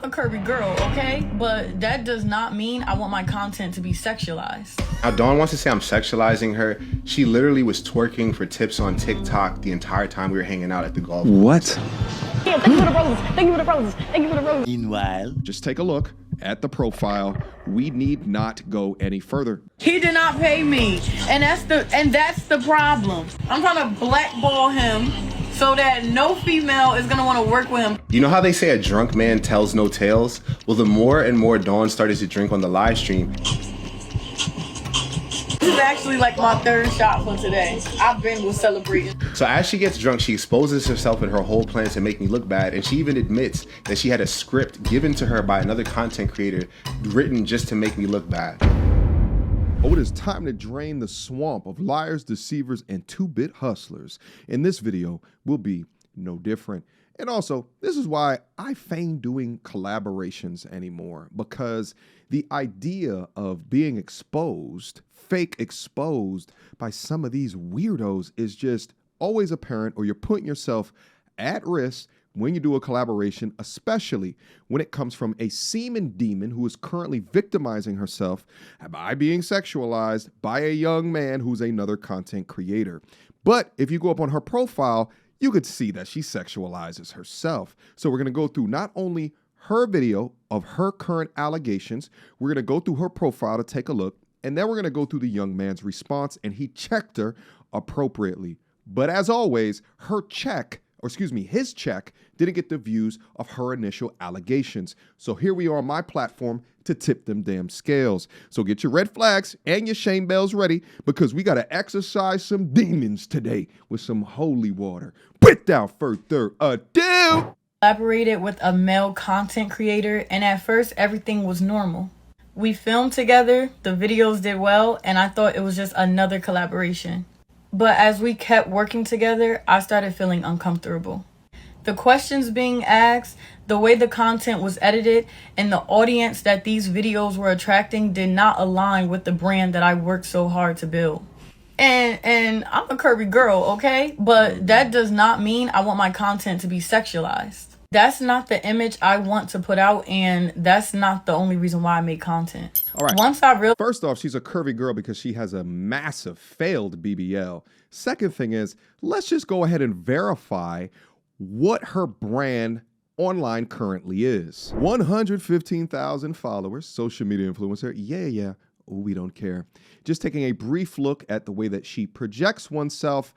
a curvy girl, okay? But that does not mean I want my content to be sexualized. Now, Dawn wants to say I'm sexualizing her. She literally was twerking for tips on TikTok the entire time we were hanging out at the golf course. What? Yeah, thank you for the roses. Thank you for the roses. Thank you for the roses. Meanwhile, just take a look at the profile. We need not go any further. He did not pay me, and that's the problem. I'm trying to blackball him so that no female is gonna want to work with him. You know how they say a drunk man tells no tales? Well, the more and more Dawn started to drink on the live stream, This is actually like my third shot for today. I've been with celebrating. so as she gets drunk, she exposes herself and her whole plan to make me look bad, and she even admits that she had a script given to her by another content creator written just to make me look bad. Oh, it is time to drain the swamp of liars, deceivers, and two-bit hustlers. And this video will be no different. And also, this is why I feign doing collaborations anymore, because the idea of being exposed, fake exposed by some of these weirdos is just always apparent, or you're putting yourself at risk when you do a collaboration, especially when it comes from a semen demon who is currently victimizing herself by being sexualized by a young man who's another content creator. But if you go up on her profile, you could see that she sexualizes herself. So we're going to go through not only her video of her current allegations, we're going to go through her profile to take a look, and then we're going to go through the young man's response, and he checked her appropriately. But as always, his check didn't get the views of her initial allegations. So here we are on my platform to tip them damn scales. So get your red flags and your shame bells ready, because we got to exercise some demons today with some holy water. Without further ado, Collaborated with a male content creator, and at first everything was normal. We filmed together, the videos did well, and I thought it was just another collaboration. But as we kept working together, I started feeling uncomfortable. The questions being asked, the way the content was edited, and the audience that these videos were attracting did not align with the brand that I worked so hard to build. And I'm a curvy girl, okay? But that does not mean I want my content to be sexualized. That's not the image I want to put out, and that's not the only reason why I make content. all right. Once I realized First off, she's a curvy girl because she has a massive failed BBL. Second thing is, let's just go ahead and verify what her brand online currently is. 115,000 followers, social media influencer. Yeah. We don't care. Just taking a brief look at the way that she projects oneself,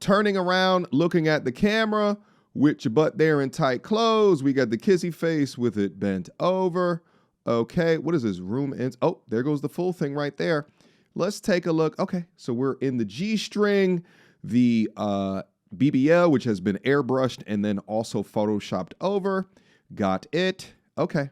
turning around, looking at the camera with your butt there in tight clothes. We got the kissy face with it bent over. Okay, what is this? Room ends. Oh, there goes the full thing right there. Let's take a look. Okay, so we're in the G-string, the BBL, which has been airbrushed and then also photoshopped over. Got it. Okay,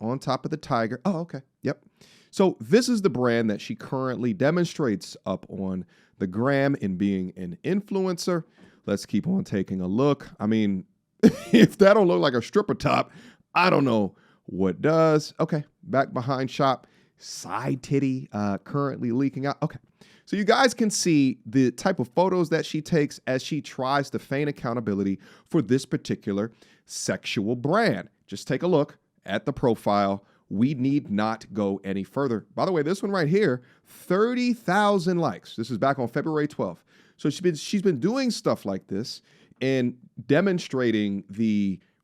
on top of the tiger. Oh, okay, yep. So this is the brand that she currently demonstrates up on the gram in being an influencer. Let's keep on taking a look. I mean, if that don't look like a stripper top, I don't know what does. Okay, back behind shop, side titty currently leaking out. Okay, so you guys can see the type of photos that she takes as she tries to feign accountability for this particular sexual brand. Just take a look at the profile. We need not go any further. By the way, this one right here, 30,000 likes. This is back on February 12th. So she's been doing stuff like this and demonstrating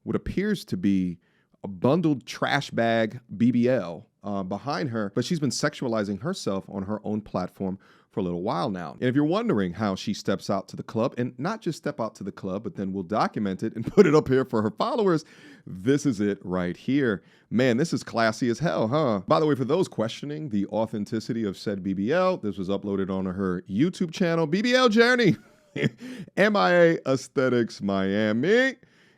what appears to be a bundled trash bag BBL behind her, but she's been sexualizing herself on her own platform for a little while now. And if you're wondering how she steps out to the club, and not just step out to the club, but then we'll document it and put it up here for her followers, this is it right here. Man, this is classy as hell, huh? By the way, for those questioning the authenticity of said BBL, this was uploaded on her YouTube channel, BBL Journey, MIA Aesthetics Miami.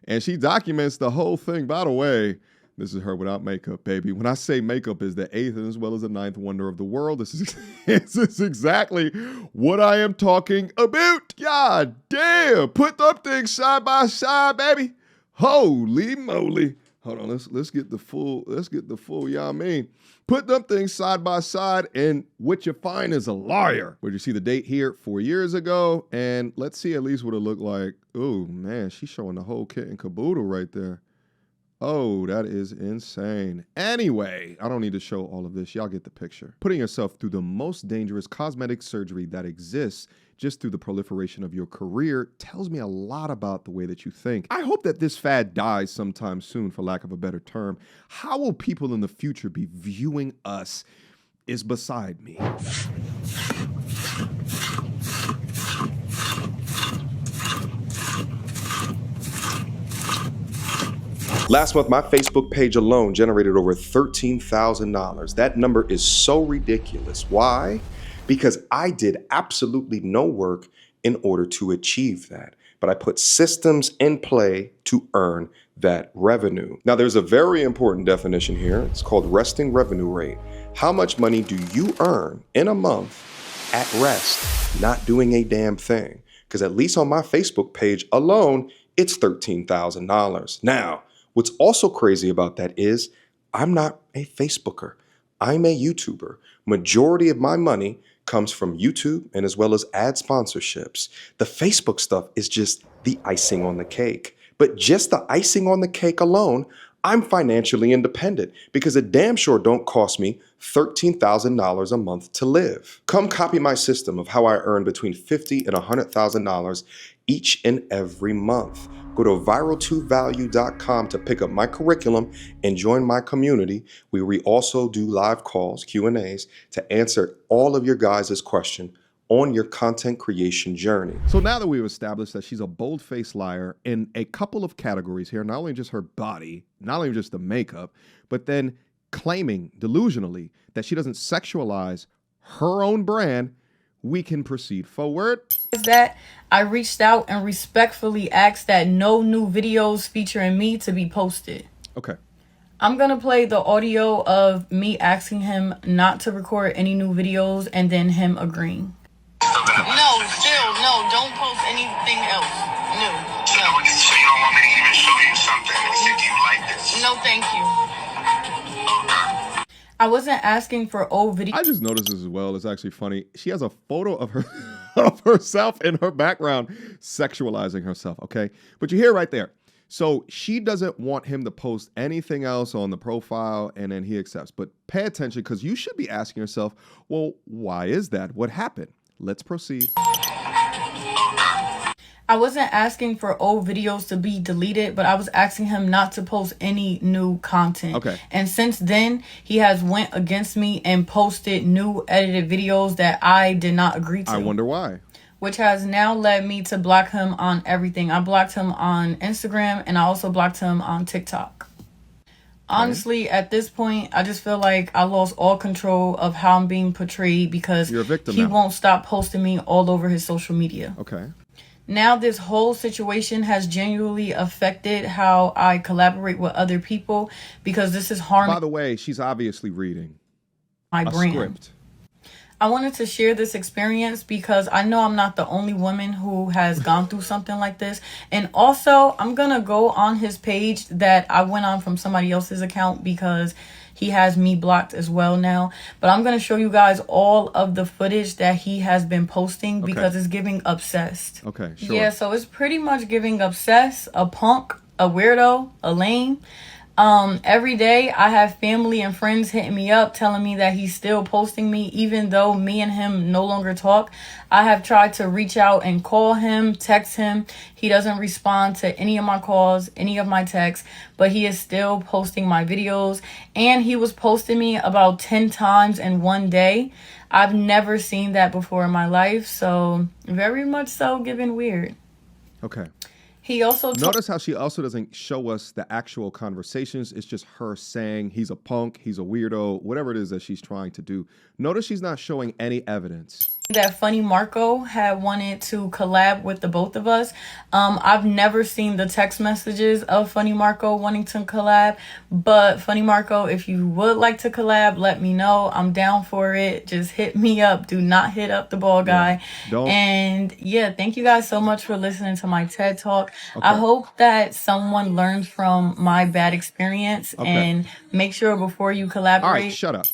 And she documents the whole thing. By the way, this is her without makeup, baby. When I say makeup is the 8th as well as the 9th wonder of the world, this is exactly what I am talking about. God damn, put them things side by side, baby. Holy moly. Hold on, let's get the full, you know what I mean? Put them things side by side, and what you find is a liar. Where you see the date here 4 years ago, and let's see at least what it looked like. Oh man, she's showing the whole kit and caboodle right there. Oh, that is insane. Anyway, I don't need to show all of this. Y'all get the picture. Putting yourself through the most dangerous cosmetic surgery that exists just through the proliferation of your career tells me a lot about the way that you think. I hope that this fad dies sometime soon, for lack of a better term. How will people in the future be viewing us is beside me. Last month, my Facebook page alone generated over $13,000. That number is so ridiculous. Why? Because I did absolutely no work in order to achieve that. But I put systems in play to earn that revenue. Now, there's a very important definition here. It's called resting revenue rate. How much money do you earn in a month at rest, not doing a damn thing? Because at least on my Facebook page alone, it's $13,000. Now, what's also crazy about that is I'm not a Facebooker. I'm a YouTuber. Majority of my money comes from YouTube and as well as ad sponsorships. The Facebook stuff is just the icing on the cake. But just the icing on the cake alone, I'm financially independent because it damn sure don't cost me $13,000 a month to live. Come copy my system of how I earn between $50,000 and $100,000 each and every month. Go to viral2value.com to pick up my curriculum and join my community, where we also do live calls, Q&As, to answer all of your guys' questions on your content creation journey. So now that we've established that she's a bold-faced liar in a couple of categories here, not only just her body, not only just the makeup, but then claiming delusionally that she doesn't sexualize her own brand, we can proceed forward. That I reached out and respectfully asked that no new videos featuring me to be posted. Okay. I'm going to play the audio of me asking him not to record any new videos and then him agreeing. No, still, no, don't post anything else. No. So you don't want me to even show you something and say, do you like this? No, thank you. Okay. I wasn't asking for old videos. I just noticed this as well. It's actually funny. She has a photo of her of herself in her background sexualizing herself, okay? But you hear right there. So she doesn't want him to post anything else on the profile, and then he accepts. But pay attention, because you should be asking yourself, well, why is that? What happened? Let's proceed. I wasn't asking for old videos to be deleted, but I was asking him not to post any new content. Okay. And since then, he has went against me and posted new edited videos that I did not agree to. I wonder why. Which has now led me to block him on everything. I blocked him on Instagram, and I also blocked him on TikTok. Honestly, at this point, I just feel like I lost all control of how I'm being portrayed because You're a victim he now. won't stop posting me all over his social media. Okay. Now this whole situation has genuinely affected how I collaborate with other people because this is harming By the way, she's obviously reading my a brand. script. I wanted to share this experience because I know I'm not the only woman who has gone through something like this. And also, I'm going to go on his page that I went on from somebody else's account because he has me blocked as well now. But I'm going to show you guys all of the footage that he has been posting because it's giving obsessed. Okay, sure. Yeah, so it's pretty much giving obsessed, a punk, a weirdo, a lame. Every day I have family and friends hitting me up telling me that he's still posting me even though me and him no longer talk. I have tried to reach out and call him, text him. He doesn't respond to any of my calls, any of my texts, but he is still posting my videos, and he was posting me about 10 times in one day. I've never seen that before in my life, so very much so giving weird. Okay. He also Notice how she also doesn't show us the actual conversations. It's just her saying he's a punk, he's a weirdo, whatever it is that she's trying to do. Notice she's not showing any evidence. That Funny Marco had wanted to collab with the both of us. I've never seen the text messages of Funny Marco wanting to collab, but Funny Marco, if you would like to collab, let me know. I'm down for it. Just hit me up. Do not hit up the ball guy. Don't. And yeah, thank you guys so much for listening to my TED Talk. I hope that someone learns from my bad experience and make sure before you collaborate. All right, shut up.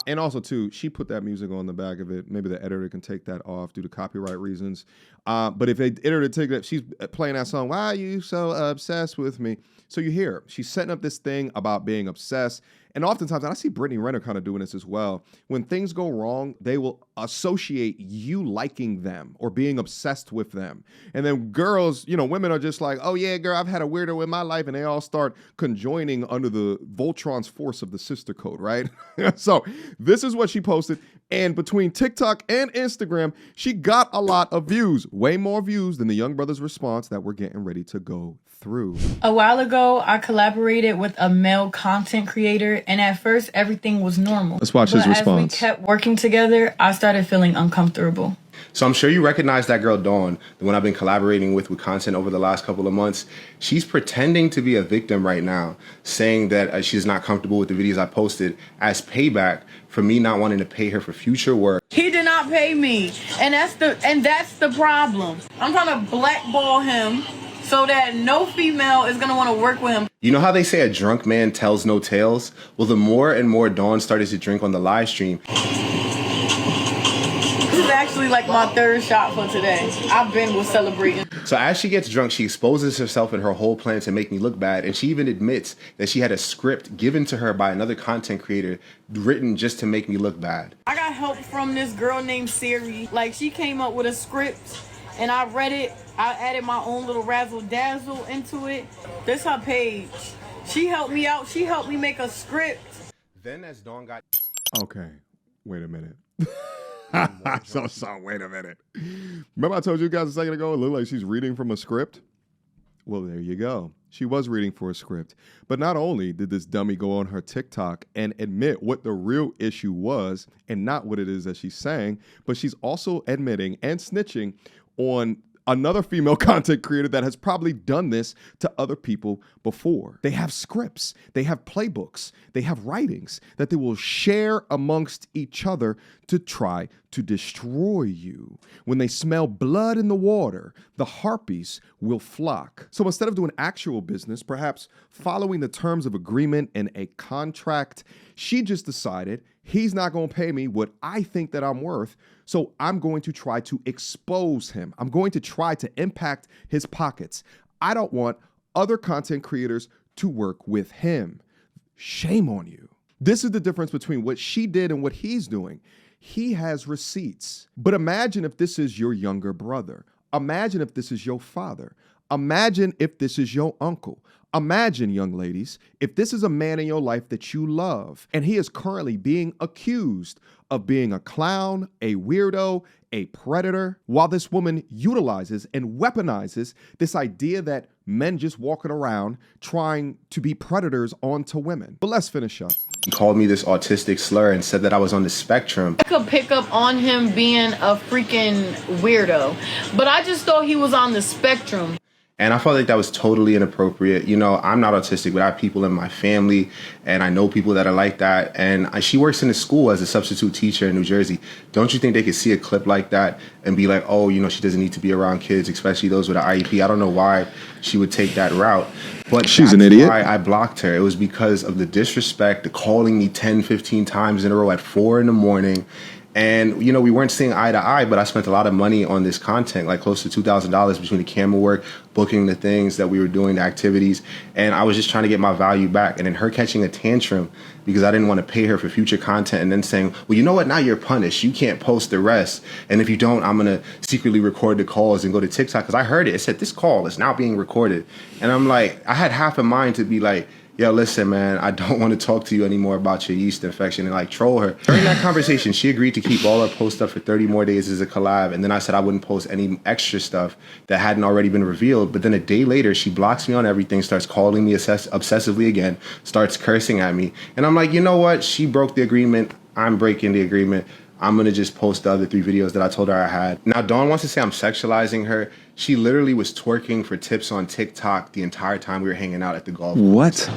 And also, too, she put that music on the back of it. Maybe the editor can take that off due to copyright reasons. But if the editor take that, she's playing that song, why are you so obsessed with me? So you hear her. She's setting up this thing about being obsessed. And oftentimes, and I see Brittany Renner kind of doing this as well, when things go wrong, they will associate you liking them or being obsessed with them. And then girls, women are just like, oh yeah, girl, I've had a weirdo in my life. And they all start conjoining under the Voltron's force of the sister code, right? So this is what she posted. And between TikTok and Instagram, she got a lot of views, way more views than the Young Brothers response that we're getting ready to go through. A while ago, I collaborated with a male content creator, and at first everything was normal. Let's watch his response. As we kept working together, I started feeling uncomfortable. So I'm sure you recognize that girl Dawn, the one I've been collaborating with content over the last couple of months. She's pretending to be a victim right now, saying that she's not comfortable with the videos I posted as payback for me not wanting to pay her for future work. He did not pay me, and that's the problem. I'm trying to blackball him so that no female is gonna want to work with him. You know how they say a drunk man tells no tales? Well, the more and more Dawn started to drink on the live stream. This is actually like my third shot for today. I've been with celebrating. So as she gets drunk, she exposes herself and her whole plan to make me look bad. And she even admits that she had a script given to her by another content creator written just to make me look bad. I got help from this girl named Siri. Like, she came up with a script and I read it. I added my own little razzle dazzle into it. This her page. She helped me out. She helped me make a script. Then as Dawn got... Okay, wait a minute. So wait a minute. Remember I told you guys a second ago, it looked like she's reading from a script? Well, there you go. She was reading for a script. But not only did this dummy go on her TikTok and admit what the real issue was and not what it is that she's saying, but she's also admitting and snitching on another female content creator that has probably done this to other people before. They have scripts, they have playbooks, they have writings that they will share amongst each other to try to destroy you. When they smell blood in the water, the harpies will flock. So instead of doing actual business, perhaps following the terms of agreement in a contract, she just decided he's not going to pay me what I think that I'm worth, so I'm going to try to expose him. I'm going to try to impact his pockets. I don't want other content creators to work with him. Shame on you. This is the difference between what she did and what he's doing. He has receipts. But imagine if this is your younger brother. Imagine if this is your father. Imagine if this is your uncle. Imagine, young ladies, if this is a man in your life that you love, and he is currently being accused of being a clown, a weirdo, a predator, while this woman utilizes and weaponizes this idea that men just walking around trying to be predators onto women. But let's finish up. He called me this autistic slur and said that I was on the spectrum. I could pick up on him being a freaking weirdo, but I just thought he was on the spectrum. And I felt like that was totally inappropriate. You know, I'm not autistic, but I have people in my family, and I know people that are like that. And she works in a school as a substitute teacher in New Jersey. Don't you think they could see a clip like that and be like, oh, you know, she doesn't need to be around kids, especially those with an IEP? I don't know why she would take that route. But she's an idiot. Why I blocked her. It was because of the disrespect, the calling me 10, 15 times in a row at 4 a.m. And, you know, we weren't seeing eye to eye, but I spent a lot of money on this content, like close to $2,000 between the camera work, booking the things that we were doing, the activities. And I was just trying to get my value back. And then her catching a tantrum because I didn't want to pay her for future content and then saying, well, you know what? Now you're punished. You can't post the rest. And if you don't, I'm going to secretly record the calls and go to TikTok. Because I heard it. It said this call is now being recorded. And I'm like, I had half a mind to be like, yo, listen, man, I don't want to talk to you anymore about your yeast infection and like troll her. During that conversation, she agreed to keep all her post stuff for 30 more days as a collab. And then I said I wouldn't post any extra stuff that hadn't already been revealed. But then a day later, she blocks me on everything, starts calling me obsessively again, starts cursing at me. And I'm like, you know what? She broke the agreement. I'm breaking the agreement. I'm going to just post the other 3 videos that I told her I had. Now, Dawn wants to say I'm sexualizing her. She literally was twerking for tips on TikTok the entire time we were hanging out at the golf. What?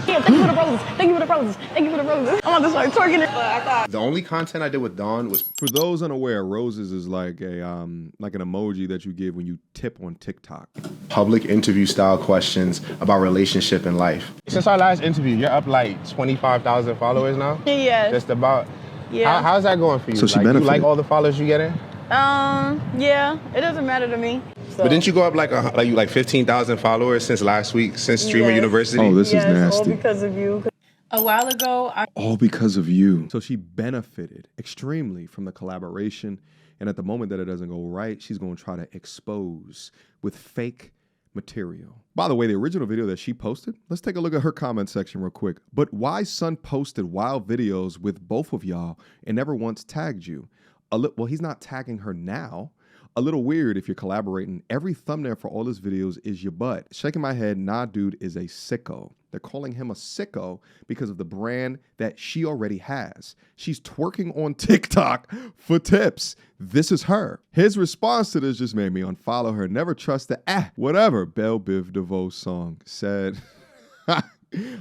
Yeah, thank you for the roses. Thank you for the roses. Thank you for the roses. I'm about to start twerking it. The only content I did with Dawn was... For those unaware, roses is like a like an emoji that you give when you tip on TikTok. Public interview style questions about relationship and life. Since our last interview, you're up like 25,000 followers now? Yeah. Just about. Yeah. How's that going for you? So she like, benefited. You like all the followers you getting? Yeah, it doesn't matter to me. So. But didn't you go up like 15,000 followers since last week, since Streamer University? Oh, this is nasty. All because of you. A while ago, All because of you. So she benefited extremely from the collaboration. And at the moment that it doesn't go right, she's going to try to expose with fake material. By the way, the original video that she posted, let's take a look at her comment section real quick. But why son posted wild videos with both of y'all and never once tagged you? Well, he's not tagging her now. A little weird if you're collaborating. Every thumbnail for all his videos is your butt. Shaking my head, nah, dude is a sicko. They're calling him a sicko because of the brand that she already has. She's twerking on TikTok for tips. This is her. His response to this just made me unfollow her. Never trust the whatever Belle Biv DeVoe song said.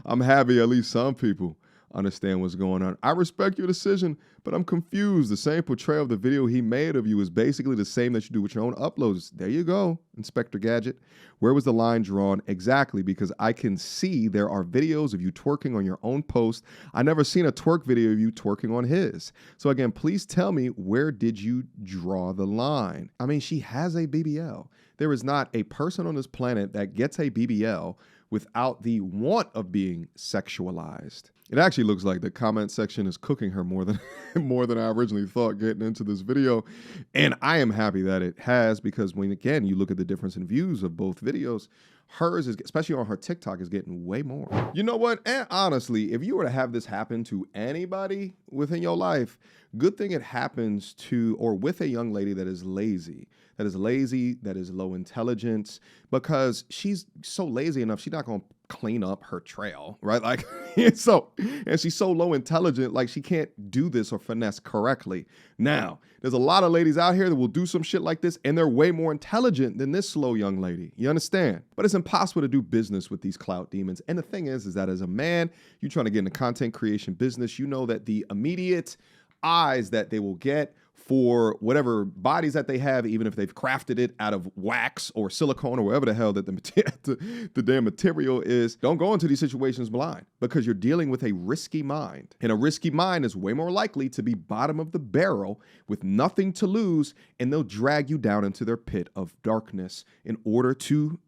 I'm happy at least some people understand what's going on. I respect your decision, but I'm confused. The same portrayal of the video he made of you is basically the same that you do with your own uploads. There you go, Inspector Gadget. Where was the line drawn? Exactly, because I can see there are videos of you twerking on your own post. I never seen a twerk video of you twerking on his. So again, please tell me, where did you draw the line? I mean, she has a BBL. There is not a person on this planet that gets a BBL without the want of being sexualized. It actually looks like the comment section is cooking her more than I originally thought getting into this video. And I am happy that it has, because when, again, you look at the difference in views of both videos, hers is, especially on her TikTok, is getting way more. You know what? And honestly, if you were to have this happen to anybody within your life, good thing it happens to or with a young lady that is lazy, that is low intelligence, because she's so lazy enough, she's not going to clean up her trail, right? Like, and she's so low intelligent, like she can't do this or finesse correctly. Now, there's a lot of ladies out here that will do some shit like this, and they're way more intelligent than this slow young lady. You understand? But it's impossible to do business with these clout demons. And the thing is that as a man, you're trying to get into content creation business, you know that the immediate eyes that they will get for whatever bodies that they have, even if they've crafted it out of wax or silicone or whatever the hell that the damn material is, don't go into these situations blind, because you're dealing with a risky mind. And a risky mind is way more likely to be bottom of the barrel with nothing to lose, and they'll drag you down into their pit of darkness in order to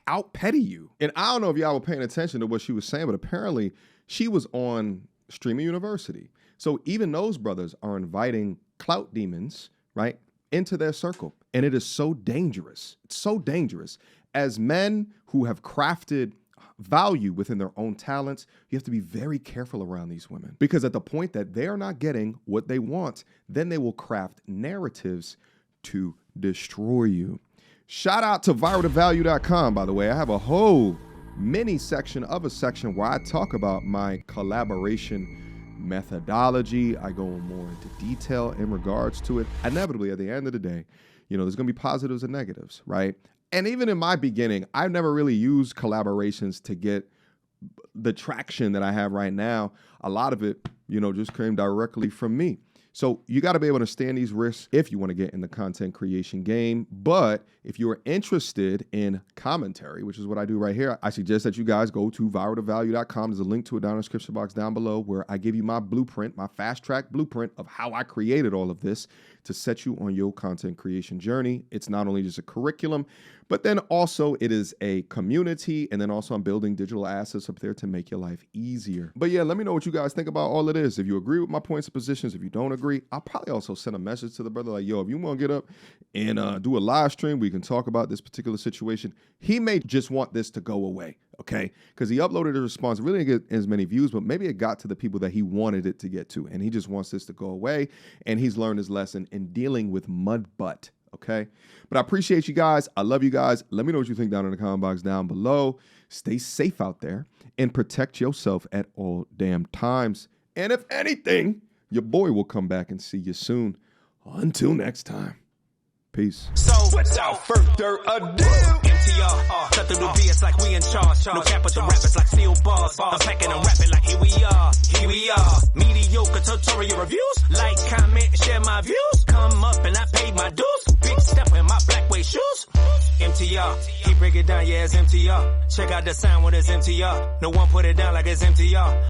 out-petty you. And I don't know if y'all were paying attention to what she was saying, but apparently she was on Streamer University. So even those brothers are inviting clout demons, right, into their circle. And it is so dangerous. It's so dangerous. As men who have crafted value within their own talents, you have to be very careful around these women, because at the point that they are not getting what they want, then they will craft narratives to destroy you. Shout out to viraltovalue.com, by the way. I have a whole mini section of a section where I talk about my collaboration methodology. I go more into detail in regards to it. Inevitably, at the end of the day, you know, there's going to be positives and negatives, right? And even in my beginning, I've never really used collaborations to get the traction that I have right now. A lot of it, you know, just came directly from me. So you got to be able to stand these risks if you want to get in the content creation game. But if you are interested in commentary, which is what I do right here, I suggest that you guys go to viraltovalue.com. There's a link to it down in the description box down below, where I give you my blueprint, my fast track blueprint of how I created all of this to set you on your content creation journey. It's not only just a curriculum, but then also it is a community. And then also I'm building digital assets up there to make your life easier. But yeah, let me know what you guys think about all of this. If you agree with my points and positions, if you don't agree, I'll probably also send a message to the brother like, yo, if you want to get up and do a live stream, we can talk about this particular situation. He may just want this to go away, okay? Because he uploaded a response, really didn't get as many views, but maybe it got to the people that he wanted it to get to, and he just wants this to go away, and he's learned his lesson in dealing with mud butt, okay? But I appreciate you guys. I love you guys. Let me know what you think down in the comment box down below. Stay safe out there and protect yourself at all damn times. And if anything, your boy will come back and see you soon. Until next time. Peace. So, without further ado, MTR, cut through the BS like we in charge. No cap with the rappers like steel bars. I'm packing and rapping like here we are. Mediocre tutorial reviews. Like, comment, share my views. Come up and I paid my dues. Big step in my black way shoes. MTR, he break it down, yeah, it's MTR. Check out the sound with his MTR. No one put it down like it's MTR.